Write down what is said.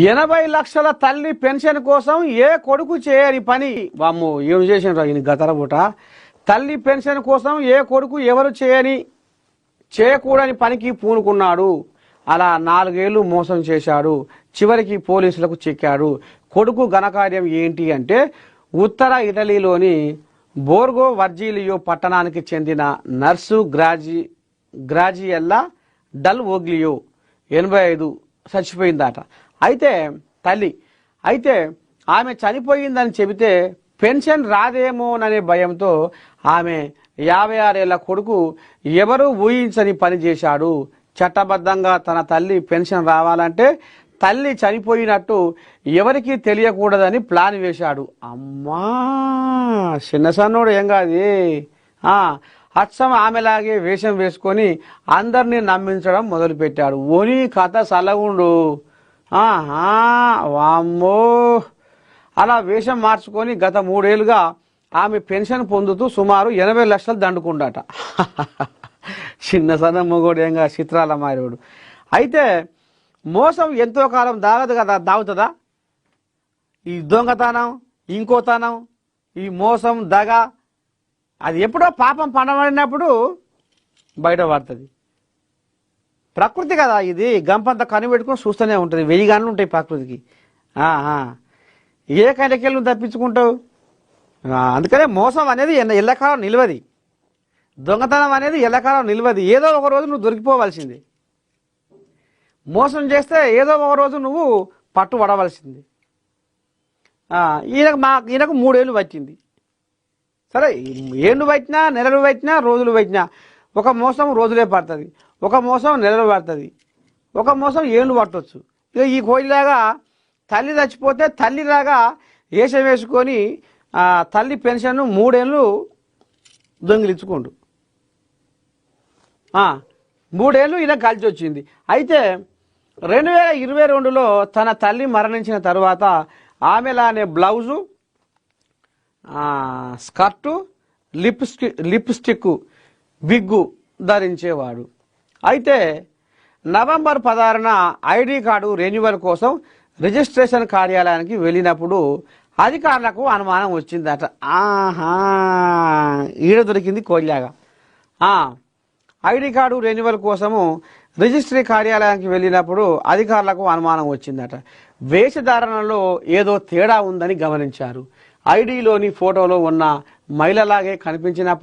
80 లక్షల తల్లి పెన్షన్ కోసం ఏ కొడుకు చేయని పని వామ్మో ఏం చేసినరా ఈయన గతరబుట తల్లి పెన్షన్ కోసం ఏ కొడుకు ఎవరు చేయకూడని పనికి పూనుకున్నాడు. అలా 4 ఏళ్లు మోసం చేశాడు. చివరికి పోలీసులకు చిక్కాడు. కొడుకు ఘనకార్యం ఏంటి అంటే ఉత్తర ఇటలీలోని బోర్గో వర్జిలియో పట్టణానికి చెందిన నర్సు గ్రాజియెల్లా డల్ ఓగ్లియో 85 చచ్చిపోయిందట. అయితే ఆమె చనిపోయిందని చెబితే పెన్షన్ రాదేమోననే భయంతో ఆమె 56 ఏళ్ల కొడుకు ఎవరూ ఊహించని పని చేశాడు. చట్టబద్ధంగా తన తల్లి పెన్షన్ రావాలంటే తల్లి చనిపోయినట్టు ఎవరికీ తెలియకూడదని ప్లాన్ వేశాడు. అమ్మా చిన్న సన్నోడు ఏం కాదు. అచ్చం ఆమెలాగే వేషం వేసుకొని అందరినీ నమ్మించడం మొదలుపెట్టాడు. ఓని కథ సలగుండు. వామ్మో అలా వేషం మార్చుకొని గత 3 ఏళ్లుగా ఆమె పెన్షన్ పొందుతూ సుమారు 80 లక్షలు దండుకుండాట. చిన్న సన్న మొగోడేంగా చిత్రాల మారేవాడు. అయితే మోసం ఎంతో కాలం దాగదు కదా, దాగుతుందా? ఈ దొంగతనం, ఇంకోతనం, ఈ మోసం, దగ అది ఎప్పుడో పాపం పండబడినప్పుడు బయటపడుతుంది. ప్రకృతి కదా ఇది, గంపంత కనిపెట్టుకుని చూస్తూనే ఉంటుంది. 1000 గనులు ఉంటాయి ప్రకృతికి. ఏ కంటకెళ్ళు తప్పించుకుంటావు? అందుకనే మోసం అనేది ఎల్లకాలం నిలవది, దొంగతనం అనేది ఎల్లకాలం నిలవది. ఏదో ఒక రోజు నువ్వు దొరికిపోవలసింది. మోసం చేస్తే ఏదో ఒక రోజు నువ్వు పట్టుబడవలసింది. ఈయనకు 3 ఏళ్ళు పట్టింది. సరే, ఏళ్ళు పట్టినా, నెలలు పట్టినా, రోజులు పట్టినా ఒక మోసం రోజులే పడుతుంది, ఒక మోసం నెలలు పడుతుంది, ఒక మోసం ఏళ్ళు పట్టవచ్చు. ఇక ఈ కోయిలాగా తల్లి చచ్చిపోతే తల్లిలాగా వేషం వేసుకొని తల్లి పెన్షన్ 3 ఏళ్ళు దొంగిలించుకోండు. 3 ఏళ్ళు ఈయన కలిసి వచ్చింది. అయితే 2022లో తన తల్లి మరణించిన తర్వాత ఆమెలానే బ్లౌజు, స్కర్టు, లిప్స్టిక్, విగ్గు ధరించేవాడు. అయితే నవంబర్ 16న ఐడి కార్డు రెన్యువల్ కోసం రిజిస్ట్రేషన్ కార్యాలయానికి వెళ్ళినప్పుడు అధికారులకు అనుమానం వచ్చిందట. ఈడ దొరికింది కోల్లాగా. ఐడి కార్డు రెన్యువల్ కోసము రిజిస్ట్రీ కార్యాలయానికి వెళ్ళినప్పుడు అధికారులకు అనుమానం వచ్చిందట. వేషధారణలో ఏదో తేడా ఉందని గమనించారు. ఐడిలోని ఫోటోలో ఉన్న మహిళలాగే కనిపించినప్పటికీ